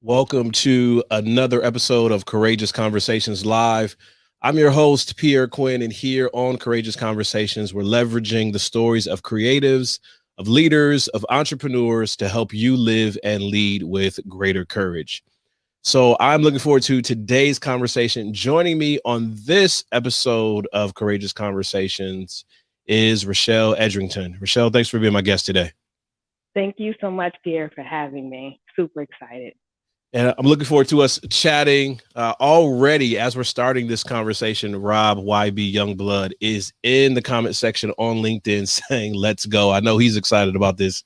Welcome to another episode of Courageous Conversations Live. I'm your host, Pierre Quinn, and here on Courageous Conversations, we're leveraging the stories of creatives, of leaders, of entrepreneurs to help you live and lead with greater courage. So I'm looking forward to today's conversation. Joining me on this episode of Courageous Conversations is Rochelle Edrington. Rochelle, thanks for being my guest today. Thank you so much, Pierre, for having me. Super excited. And I'm looking forward to us chatting already as we're starting this conversation. Rob YB Youngblood is in the comment section on LinkedIn saying, let's go. I know he's excited about this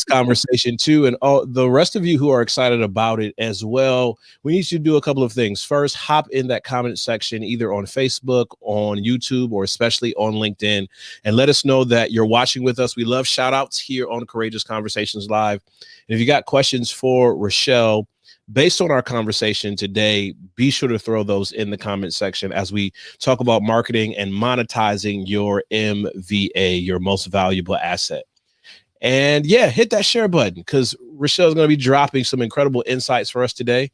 conversation too. And all the rest of you who are excited about it as well, we need you to do a couple of things. First, hop in that comment section, either on Facebook, on YouTube, or especially on LinkedIn, and let us know that you're watching with us. We love shout outs here on Courageous Conversations Live. And if you got questions for Rochelle, based on our conversation today, be sure to throw those in the comment section as we talk about marketing and monetizing your MVA, your most valuable asset. And yeah, hit that share button because Rochelle's going to be dropping some incredible insights for us today.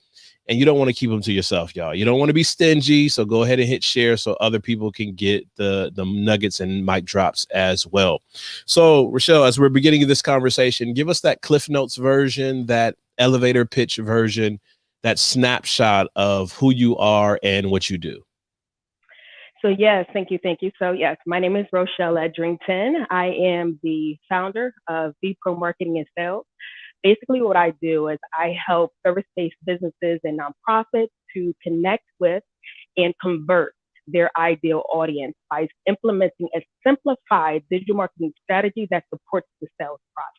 And you don't want to keep them to yourself, y'all. You don't want to be stingy. So go ahead and hit share so other people can get the nuggets and mic drops as well. So Rochelle, as we're beginning this conversation, give us that Cliff Notes version, that elevator pitch version, that snapshot of who you are and what you do. So yes, thank you. So yes, my name is Rochelle Edrington. I am the founder of Vpro Marketing Sales. Basically what I do is I help service-based businesses and nonprofits to connect with and convert their ideal audience by implementing a simplified digital marketing strategy that supports the sales process.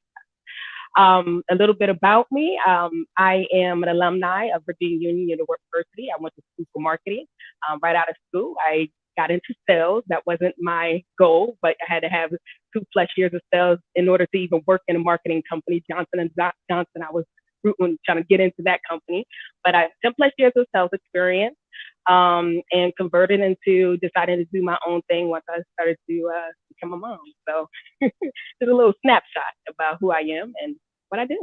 A little bit about me. I am an alumni of Virginia Union University. I went to school for marketing. Right out of school, I got into sales. That wasn't my goal, but I had to have 2+ years of sales in order to even work in a marketing company, Johnson & Johnson. I was rooting, trying to get into that company, but I have 10+ years of sales experience, and converted into deciding to do my own thing once I started to become a mom. So just a little snapshot about who I am and what I do.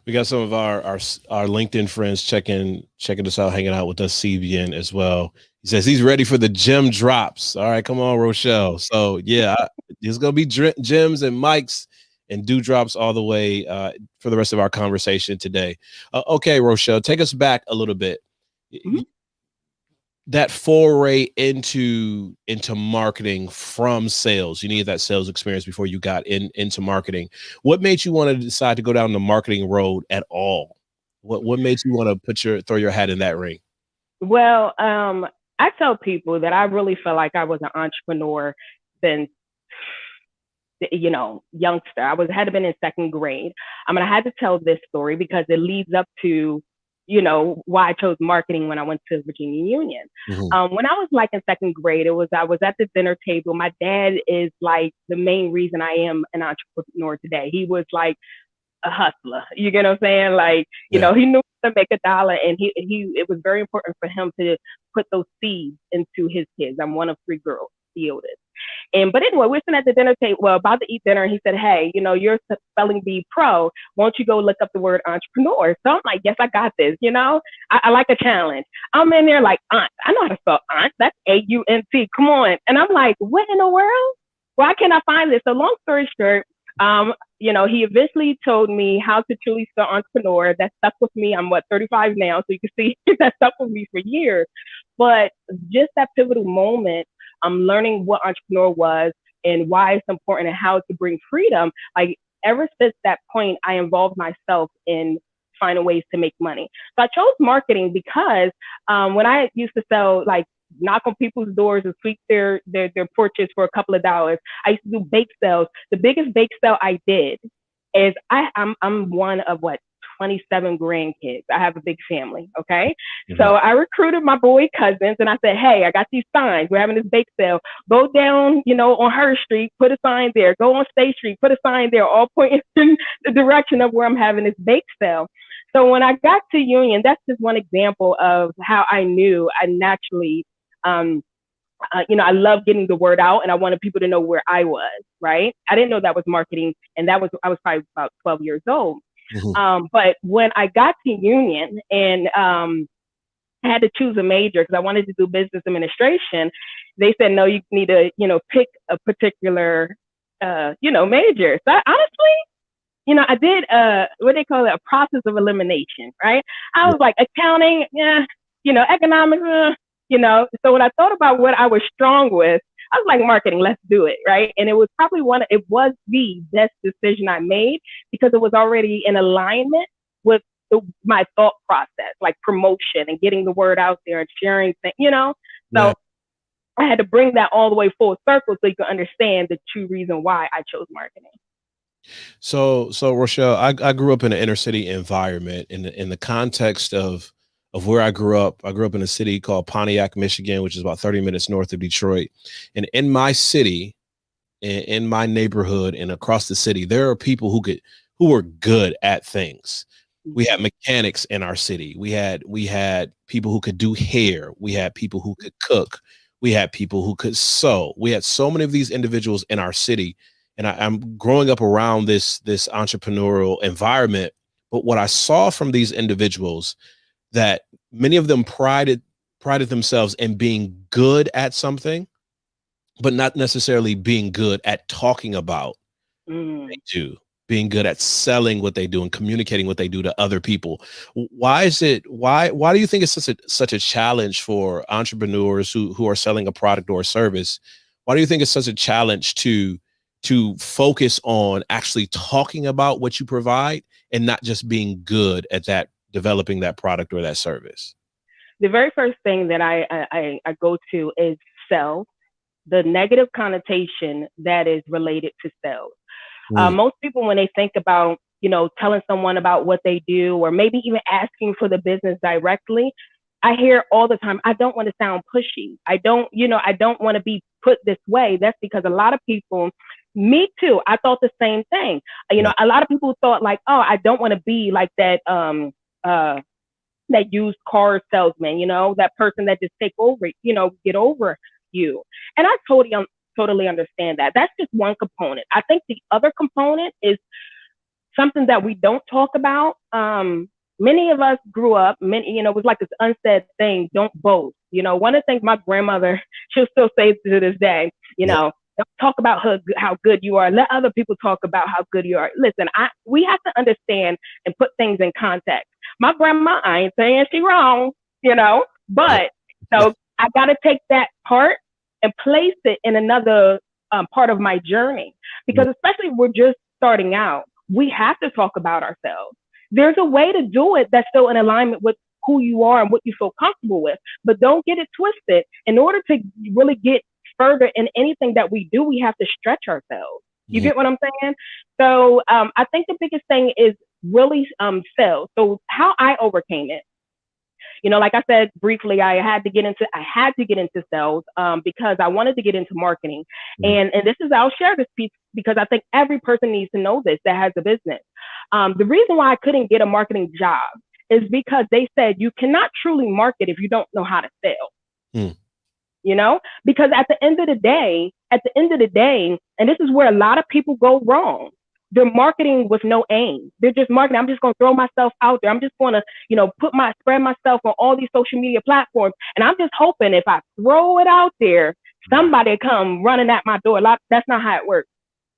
We got some of our LinkedIn friends checking us out, hanging out with us, CBN as well. He says he's ready for the gem drops. All right, come on, Rochelle. So yeah, there's gonna be gems and mics and dewdrops all the way for the rest of our conversation today. Okay, Rochelle, take us back a little bit. Mm-hmm. That foray into marketing from sales, you needed that sales experience before you got into marketing. What made you want to decide to go down the marketing road at all? What made you want to throw your hat in that ring? Well, I tell people that I really feel like I was an entrepreneur since, youngster. Had been in second grade. I had to tell this story because it leads up to why I chose marketing when I went to Virginia Union. Mm-hmm. When I was like in second grade, I was at the dinner table. My dad is like the main reason I am an entrepreneur today. He was like a hustler. You get what I'm saying? Like, he knew how to make a dollar, and it was very important for him to put those seeds into his kids. I'm one of 3 girls, the oldest. But anyway, we're sitting at the dinner table, about to eat dinner, and he said, hey, you're spelling bee pro. Won't you go look up the word entrepreneur? So I'm like, yes, I got this. I like a challenge. I'm in there like, aunt. I know how to spell aunt. That's AUNT. Come on. And I'm like, what in the world? Why can't I find this? So long story short, he eventually told me how to truly spell entrepreneur. That stuck with me. I'm 35 now, so you can see that stuck with me for years. But just that pivotal moment, I'm learning what entrepreneur was and why it's important and how to bring freedom. Like ever since that point, I involved myself in finding ways to make money. So I chose marketing because when I used to sell, like knock on people's doors and sweep their porches for a couple of dollars, I used to do bake sales. The biggest bake sale I did is I'm one of 27 grandkids. I have a big family. Okay. Mm-hmm. So I recruited my boy cousins and I said, hey, I got these signs. We're having this bake sale. Go down, on Her Street, put a sign there. Go on State Street, put a sign there, all pointing in the direction of where I'm having this bake sale. So when I got to Union, that's just one example of how I knew I naturally, I love getting the word out and I wanted people to know where I was, right? I didn't know that was marketing. And I was probably about 12 years old. But when I got to Union and I had to choose a major because I wanted to do business administration, they said, no, you need to, pick a particular, major. So honestly, I did what they call it, a process of elimination, right? I was like, accounting, yeah, economics, So when I thought about what I was strong with, I was like, marketing, let's do it, right? And it was probably it was the best decision I made because it was already in alignment with my thought process, like promotion and getting the word out there and sharing things, So I had to bring that all the way full circle so you can understand the true reason why I chose marketing. So Rochelle, I grew up in an inner city environment in the context of where I grew up. I grew up in a city called Pontiac, Michigan, which is about 30 minutes north of Detroit. And in my city, in my neighborhood and across the city, there are people who were good at things. We had mechanics in our city. We had people who could do hair. We had people who could cook. We had people who could sew. We had so many of these individuals in our city. And I'm growing up around this entrepreneurial environment. But what I saw from these individuals, that many of them prided themselves in being good at something, but not necessarily being good at talking about what they do, being good at selling what they do and communicating what they do to other people. Why do you think it's such a challenge for entrepreneurs who are selling a product or a service? Why do you think it's such a challenge to focus on actually talking about what you provide and not just being good at developing that product or that service? The very first thing that I go to is sell, the negative connotation that is related to sales. Most people, when they think about, telling someone about what they do, or maybe even asking for the business directly, I hear all the time, I don't want to sound pushy. I don't want to be put this way. That's because a lot of people, me too, I thought the same thing. A lot of people thought like, oh, I don't want to be like that, that used car salesman, that person that just take over, get over you. And I totally understand that. That's just one component. I think the other component is something that we don't talk about. Many of us grew up, it was like this unsaid thing, don't boast. One of the things my grandmother, she'll still say to this day, don't talk about how good you are. Let other people talk about how good you are. Listen, we have to understand and put things in context. My grandma, I ain't saying she wrong, but so I got to take that part and place it in another part of my journey, because especially if we're just starting out, we have to talk about ourselves. There's a way to do it that's still in alignment with who you are and what you feel comfortable with, but don't get it twisted. In order to really get further in anything that we do, we have to stretch ourselves. You get what I'm saying? So I think the biggest thing is really sales. So how I overcame it, like I said briefly, I had to get into sales because I wanted to get into marketing. And I'll share this piece because I think every person needs to know this that has a business. The reason why I couldn't get a marketing job is because they said you cannot truly market if you don't know how to sell. Because at the end of the day, and this is where a lot of people go wrong, they're marketing with no aim. They're just marketing. I'm just going to throw myself out there. I'm just going to, spread myself on all these social media platforms. And I'm just hoping if I throw it out there, somebody come running at my door. That's not how it works.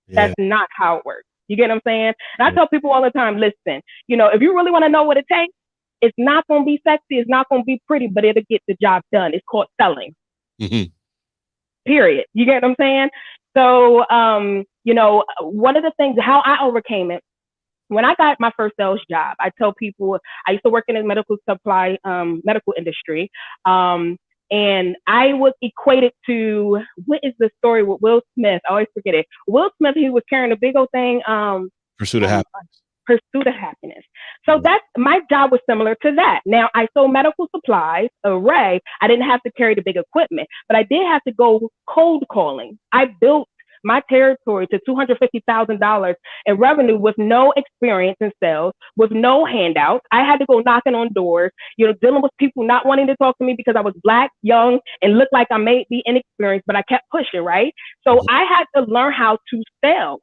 Yeah. That's not how it works. You get what I'm saying? And I tell people all the time, listen, if you really want to know what it takes, it's not going to be sexy. It's not going to be pretty, but it'll get the job done. It's called selling. Period. You get what I'm saying? So, one of the things, how I overcame it, when I got my first sales job, I tell people I used to work in the medical industry. And I would equate it to, what is the story with Will Smith? I always forget it. Will Smith, he was carrying a big old thing. Pursuit of Happiness. Pursuit of Happiness. So that's, my job was similar to that. Now I sold medical supplies, array. I didn't have to carry the big equipment, but I did have to go cold calling. I built my territory to $250,000 in revenue with no experience in sales, with no handouts. I had to go knocking on doors, dealing with people not wanting to talk to me because I was Black, young, and looked like I may be inexperienced, but I kept pushing, right? So I had to learn how to sell,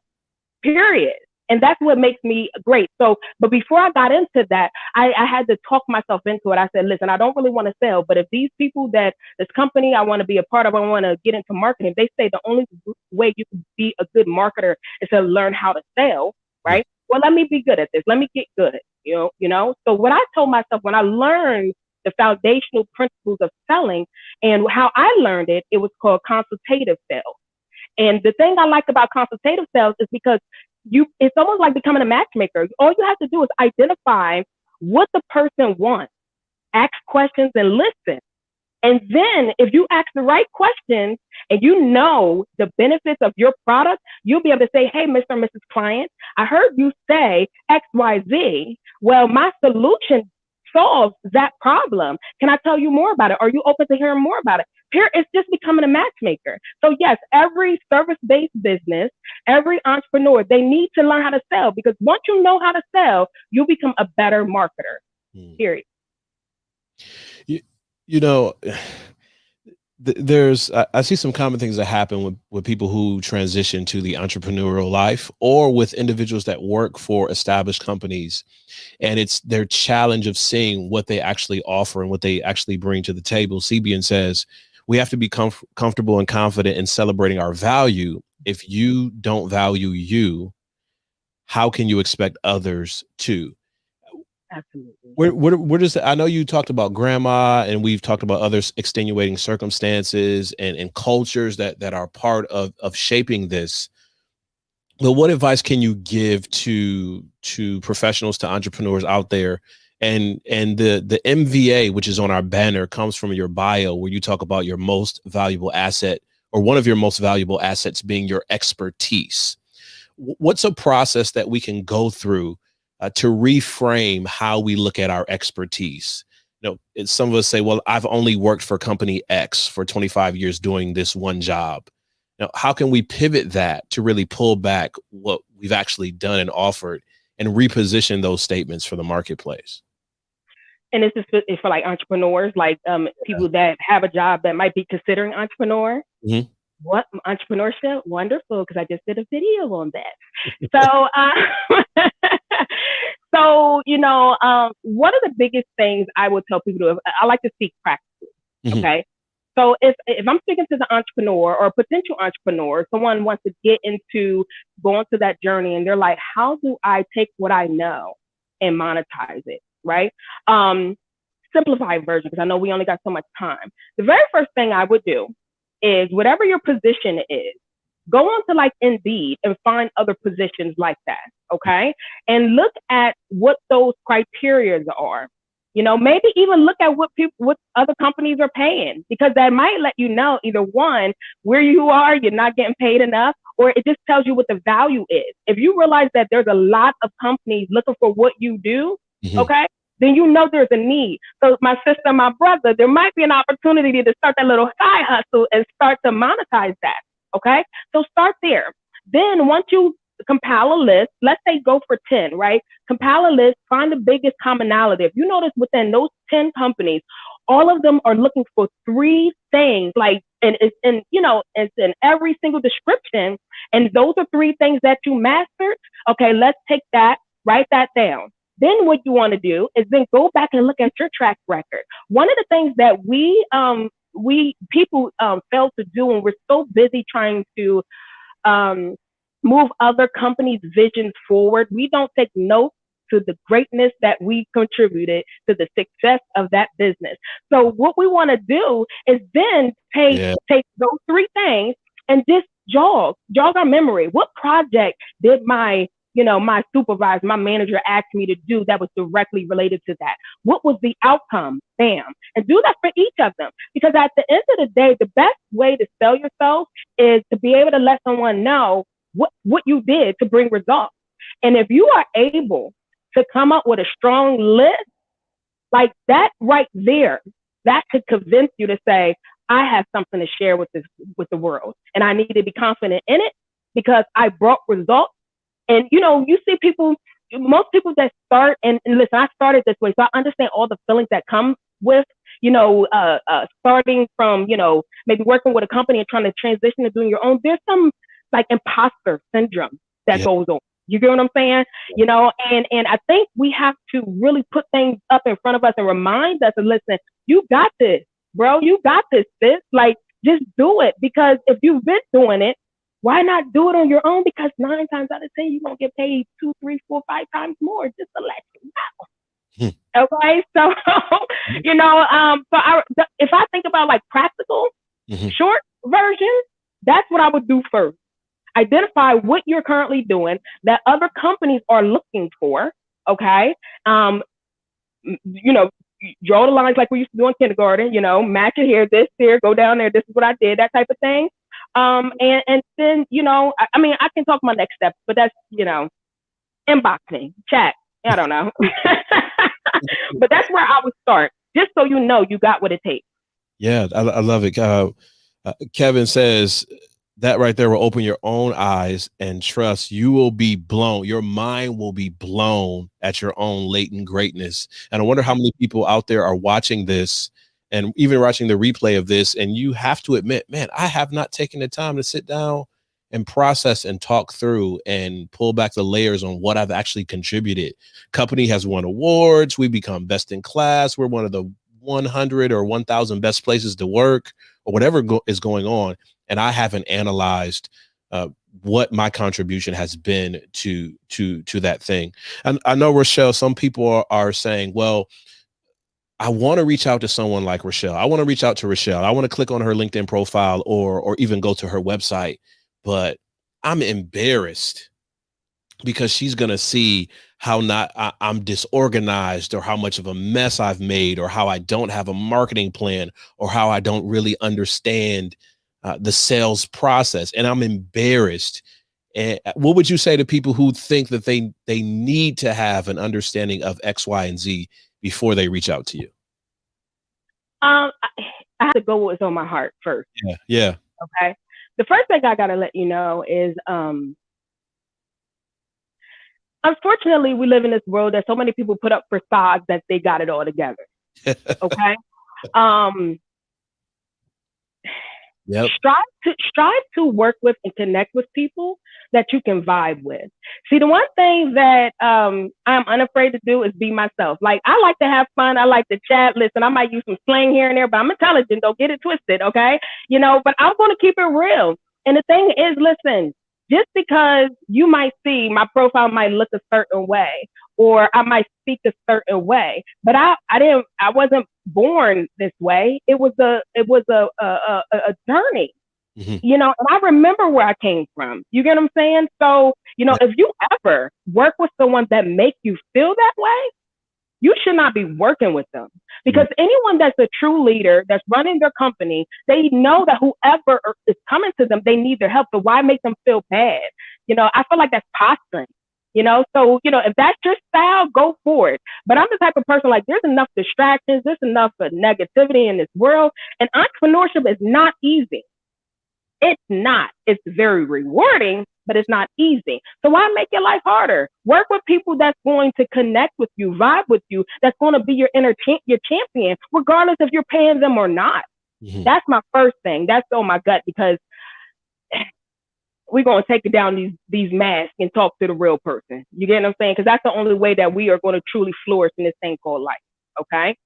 period. And that's what makes me great. So, but before I got into that, I had to talk myself into it. I said, listen, I don't really want to sell, but if these people that this company I want to be a part of, I want to get into marketing, they say the only way you can be a good marketer is to learn how to sell, right? Well, let me be good at this. Let me get good, you know? So what I told myself when I learned the foundational principles of selling and how I learned it, it was called consultative sales. And the thing I like about consultative sales is because it's almost like becoming a matchmaker. All you have to do is identify what the person wants, ask questions and listen. And then if you ask the right questions and you know the benefits of your product, you'll be able to say, hey, Mr. and Mrs. Client, I heard you say X, Y, Z. Well, my solution solves that problem. Can I tell you more about it? Are you open to hearing more about it? Here, it's just becoming a matchmaker. So yes, every service-based business, every entrepreneur, they need to learn how to sell, because once you know how to sell, you'll become a better marketer, period. You know, I see some common things that happen with people who transition to the entrepreneurial life, or with individuals that work for established companies, and it's their challenge of seeing what they actually offer and what they actually bring to the table. CBN says we have to be comfortable and confident in celebrating our value. If you don't value you, how can you expect others to? Absolutely. Where does I know you talked about grandma, and we've talked about other extenuating circumstances and cultures that are part of shaping this. But what advice can you give to professionals, to entrepreneurs out there? And the MVA, which is on our banner, comes from your bio, where you talk about your most valuable asset, or one of your most valuable assets being your expertise. What's a process that we can go through to reframe how we look at our expertise? You know, some of us say, well, I've only worked for company X for 25 years doing this one job. Now, how can we pivot that to really pull back what we've actually done and offered, and reposition those statements for the marketplace? And this is for like entrepreneurs, like people that have a job that might be considering entrepreneur. Mm-hmm. What entrepreneurship? Wonderful, because I just did a video on that. So, you know, one of the biggest things I would tell people to do, I like to speak practically. Mm-hmm. Okay. So if I'm speaking to the entrepreneur or potential entrepreneur, someone wants to get into going to that journey, and they're like, how do I take what I know and monetize it? Right. Simplified version, because I know we only got so much time. The very first thing I would do is, whatever your position is, go on to like Indeed and find other positions like that. Okay. And look at what those criteria are. You know, maybe even look at what other companies are paying, because that might let you know, either one, where you are, you're not getting paid enough, or it just tells you what the value is. If you realize that there's a lot of companies looking for what you do, mm-hmm. okay, then you know there's a need. So my sister, my brother, there might be an opportunity to start that little side hustle and start to monetize that. Okay. So start there. Then once you compile a list, let's say go for 10, right? Compile a list, find the biggest commonality. If you notice within those 10 companies, all of them are looking for 3 things, like, and it's in, you know, it's in every single description. And those are 3 things that you mastered. Okay. Let's take that, write that down. Then what you want to do is then go back and look at your track record. One of the things that people fail to do, and we're so busy trying to move other companies' visions forward, we don't take note to the greatness that we contributed to the success of that business. So what we want to do is then take those 3 things and just jog our memory. What project did my supervisor, my manager asked me to do that was directly related to that? What was the outcome? Bam. And do that for each of them. Because at the end of the day, the best way to sell yourself is to be able to let someone know what you did to bring results. And if you are able to come up with a strong list, like that right there, that could convince you to say, I have something to share with the world. And I need to be confident in it because I brought results. And, you know, you see most people that start, and listen, I started this way, so I understand all the feelings that come with, you know, starting from, you know, maybe working with a company and trying to transition to doing your own. There's some like imposter syndrome that goes on. You get what I'm saying? You know, and I think we have to really put things up in front of us and remind us and listen, you got this, bro. You got this, sis. Like, just do it. Because if you've been doing it, why not do it on your own? Because 9 times out of 10, you're going to get paid 2, 3, 4, 5 times more just to let you know. Okay. So, you know, if I think about like practical, short version, that's what I would do first. Identify what you're currently doing that other companies are looking for. Okay. You know, draw the lines like we used to do in kindergarten, you know, match it here, this here, go down there, this is what I did, that type of thing. And then, you know, I mean, I can talk my next steps, but that's, you know, inbox me, chat. I don't know. But that's where I would start, just so you know you got what it takes. Yeah, I love it. Kevin says that right there will open your own eyes and trust. You will be blown. Your mind will be blown at your own latent greatness. And I wonder how many people out there are watching this and even watching the replay of this. And you have to admit, man, I have not taken the time to sit down and process and talk through and pull back the layers on what I've actually contributed. Company has won awards. We become best in class. We're one of the 100 or 1,000 best places to work, or whatever is going on. And I haven't analyzed what my contribution has been to that thing. And I know, Rochelle, some people are saying, well, I want to reach out to someone like Rochelle. I want to reach out to Rochelle. I want to click on her LinkedIn profile or even go to her website, but I'm embarrassed because she's going to see how I'm disorganized, or how much of a mess I've made, or how I don't have a marketing plan, or how I don't really understand the sales process. And I'm embarrassed. And what would you say to people who think that they need to have an understanding of X, Y, and Z before they reach out to you? I have to go with what's on my heart first. Yeah. Okay. The first thing I got to let you know is, unfortunately, we live in this world that so many people put up facades that they got it all together. Okay. Yep. Strive to work with and connect with people that you can vibe with. See, the one thing that I'm unafraid to do is be myself. Like, I like to have fun. I like to chat. Listen, I might use some slang here and there, but I'm intelligent. Don't get it twisted, okay? You know, but I'm going to keep it real. And the thing is, listen, just because you might see my profile might look a certain way, or I might speak a certain way, but I wasn't born this way. It was a journey, you know, and I remember where I came from. You get what I'm saying? So, you know, if you ever work with someone that makes you feel that way, you should not be working with them, because anyone that's a true leader that's running their company, they know that whoever is coming to them, they need their help. So why make them feel bad? You know, I feel like that's posturing, you know? So, you know, if that's your style, go for it. But I'm the type of person, like, there's enough distractions, there's enough negativity in this world, and entrepreneurship is not easy. It's not. It's very rewarding, but it's not easy. So why make your life harder? Work with people that's going to connect with you, vibe with you, that's going to be your champion, regardless if you're paying them or not. That's my first thing. That's on my gut, because we're going to take it down these masks and talk to the real person. You get what I'm saying? Because that's the only way that we are going to truly flourish in this thing called life. Okay.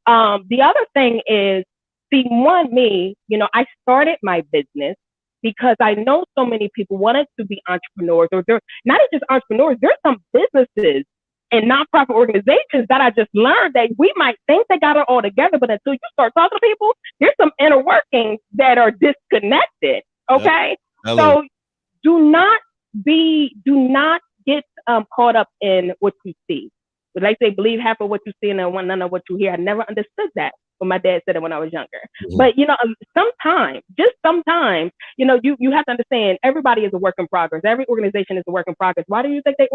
The other thing is, see, me, you know, I started my business because I know so many people wanted to be entrepreneurs, or they're not just entrepreneurs. There's some businesses and nonprofit organizations that I just learned that we might think they got it all together, but until you start talking to people, there's some inner workings that are disconnected. Okay. So do not get caught up in what you see. But like they believe half of what you see and none of what you hear. I never understood that. But my dad said it when I was younger. But, you know, sometimes, you know, you have to understand, everybody is a work in progress. Every organization is a work in progress. Why do you think they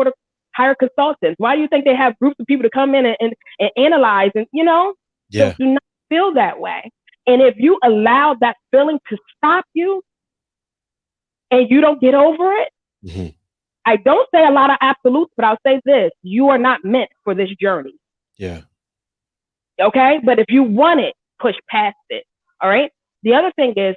hire consultants? Why do you think they have groups of people to come in and analyze? And, you know, so do not feel that way. And if you allow that feeling to stop you and you don't get over it, I don't say a lot of absolutes, but I'll say this: you are not meant for this journey. Yeah. Okay. But if you want it, push past it. All right. The other thing is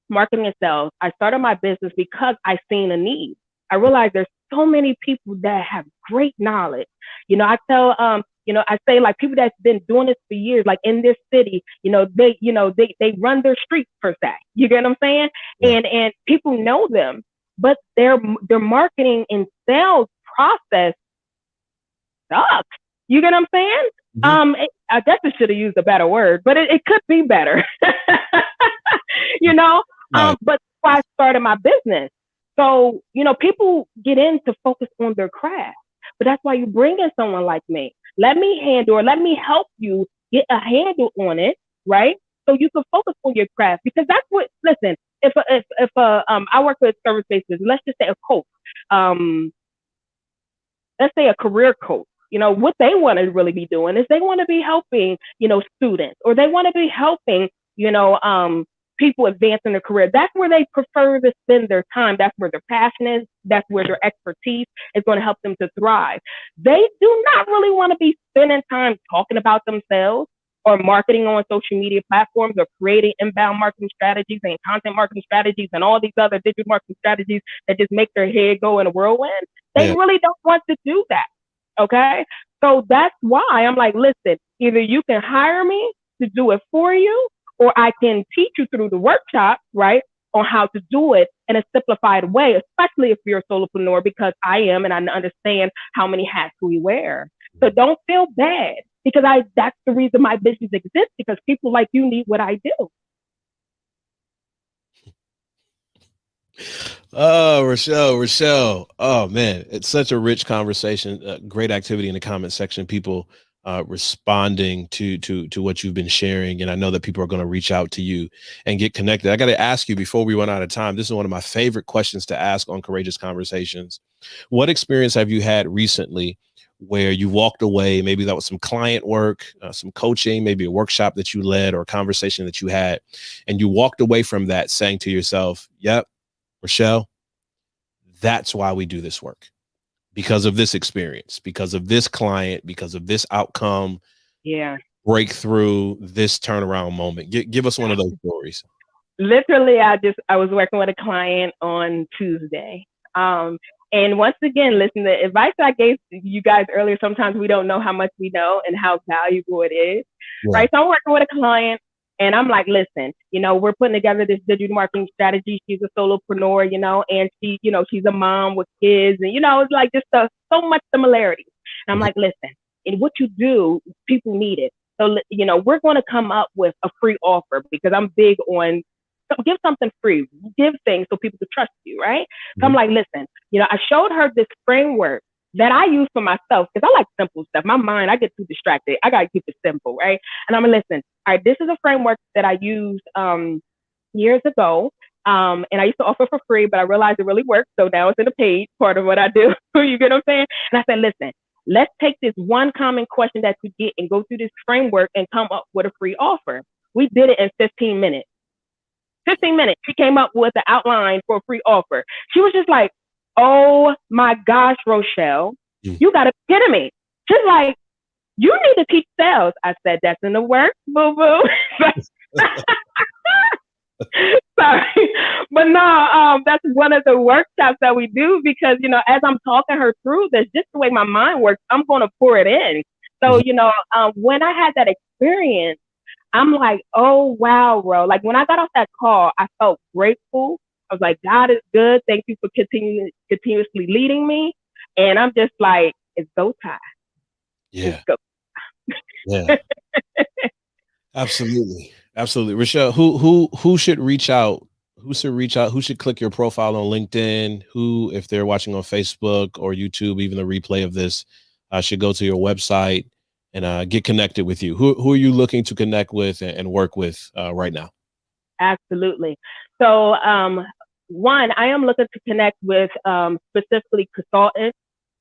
marketing and sales. I started my business because I seen a need. I realized there's so many people that have great knowledge. I tell, I say like people that's been doing this for years, like in this city, they run their streets per se. You get what I'm saying? Yeah. And people know them, but their marketing and sales process sucks. You get what I'm saying? Mm-hmm. I guess I should have used a better word, but it could be better. Right. But that's why I started my business. So, people get in to focus on their craft, but that's why you bring in someone like me. Let me help you get a handle on it, right? So you can focus on your craft, because that's what, listen, if I work with service bases, let's just say a coach, let's say a career coach, what they want to really be doing is they want to be helping, students, or they want to be helping, people advance in their career. That's where they prefer to spend their time. That's where their passion is. That's where their expertise is going to help them to thrive. They do not really want to be spending time talking about themselves or marketing on social media platforms or creating inbound marketing strategies and content marketing strategies and all these other digital marketing strategies that just make their head go in a whirlwind. They really don't want to do that. Okay. So that's why I'm like, listen, either you can hire me to do it for you, or I can teach you through the workshop, right, on how to do it in a simplified way, especially if you're a solopreneur, because I am, and I understand how many hats we wear. So don't feel bad, because that's the reason my business exists, because people like you need what I do. Oh, Rochelle. Oh man, it's such a rich conversation. Great activity in the comment section. People responding to what you've been sharing, and I know that people are going to reach out to you and get connected. I got to ask you before we run out of time. This is one of my favorite questions to ask on Courageous Conversations. What experience have you had recently where you walked away? Maybe that was some client work, some coaching, maybe a workshop that you led or a conversation that you had, and you walked away from that saying to yourself, "Yep, Rochelle, that's why we do this work, because of this experience, because of this client, because of this outcome, breakthrough, this turnaround moment." Give us one of those stories. Literally, I was working with a client on Tuesday. And once again, listen, the advice I gave you guys earlier, sometimes we don't know how much we know and how valuable it is, right? So I'm working with a client, and I'm like, listen, we're putting together this digital marketing strategy. She's a solopreneur, and she, she's a mom with kids, and, it's like just so much similarities. And I'm like, listen, and what you do, people need it. So, we're going to come up with a free offer, because I'm big on give something free, give things so people can trust you, right? So I'm like, listen, I showed her this framework that I use for myself, because I like simple stuff. My mind, I get too distracted. I got to keep it simple, right? And I'm going to listen. All right, this is a framework that I used years ago. And I used to offer for free, but I realized it really works. So now it's in the paid part of what I do. You get what I'm saying? And I said, listen, let's take this one common question that you get and go through this framework and come up with a free offer. We did it in 15 minutes. 15 minutes. She came up with the outline for a free offer. She was just like, oh my gosh, Rochelle, you got to be kidding me. She's like, you need to teach sales. I said, that's in the works, boo-boo. Sorry. But no, that's one of the workshops that we do, because, as I'm talking her through this, just the way my mind works, I'm going to pour it in. So, when I had that experience, I'm like, oh, wow, bro. Like when I got off that call, I felt grateful. I was like, God is good. Thank you for continuously leading me. And I'm just like, it's go time. Yeah. It's go time. Yeah. Absolutely. Rochelle, who should reach out? Who should click your profile on LinkedIn? Who, if they're watching on Facebook or YouTube, even the replay of this, should go to your website and get connected with you? Who are you looking to connect with and work with right now? Absolutely. So one, I am looking to connect with specifically consultants,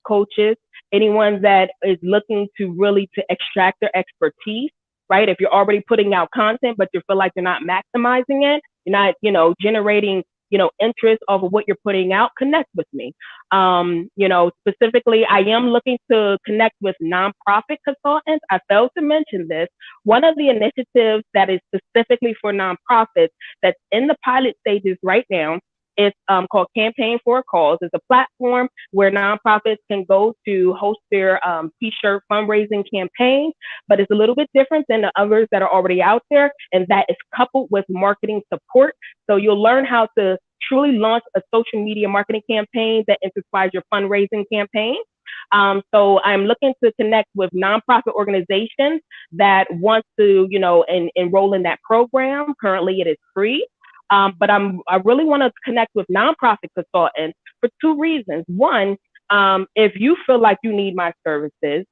coaches, anyone that is looking to really to extract their expertise, right? If you're already putting out content, but you feel like you're not maximizing it, you're not, generating, interest over what you're putting out, connect with me. Specifically, I am looking to connect with nonprofit consultants. I failed to mention this. One of the initiatives that is specifically for nonprofits that's in the pilot stages right now It's called Campaign for a Cause. It's a platform where nonprofits can go to host their t-shirt fundraising campaigns, but it's a little bit different than the others that are already out there, and that is coupled with marketing support. So you'll learn how to truly launch a social media marketing campaign that intertwines your fundraising campaign. So I'm looking to connect with nonprofit organizations that want to, enroll in that program. Currently, it is free. But I really want to connect with nonprofit consultants for two reasons. One, if you feel like you need my services,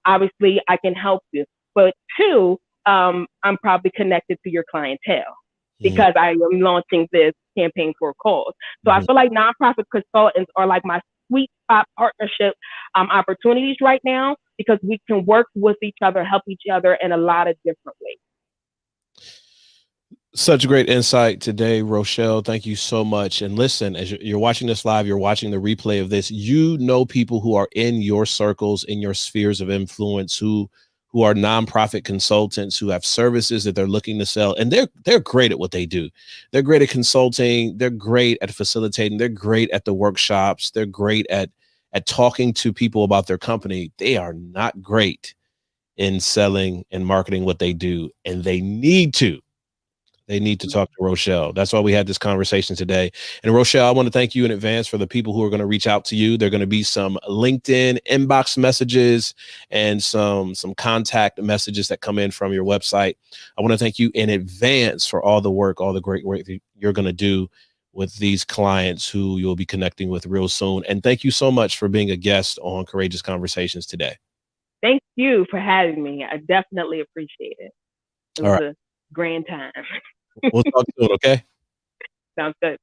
obviously I can help you. But two, I'm probably connected to your clientele because I am launching this campaign for a cause. So I feel like nonprofit consultants are like my sweet spot partnership opportunities right now, because we can work with each other, help each other in a lot of different ways. Such great insight today, Rochelle. Thank you so much. And listen, as you're watching this live, you're watching the replay of this, people who are in your circles, in your spheres of influence, who are nonprofit consultants, who have services that they're looking to sell. And they're great at what they do. They're great at consulting. They're great at facilitating. They're great at the workshops. They're great at talking to people about their company. They are not great in selling and marketing what they do. And they need to talk to Rochelle. That's why we had this conversation today. And Rochelle, I want to thank you in advance for the people who are going to reach out to you. There are going to be some LinkedIn inbox messages and some contact messages that come in from your website. I want to thank you in advance for all the work, all the great work that you're going to do with these clients who you'll be connecting with real soon. And thank you so much for being a guest on Courageous Conversations today. Thank you for having me. I definitely appreciate it. It was a grand time. We'll talk soon, okay? Sounds good.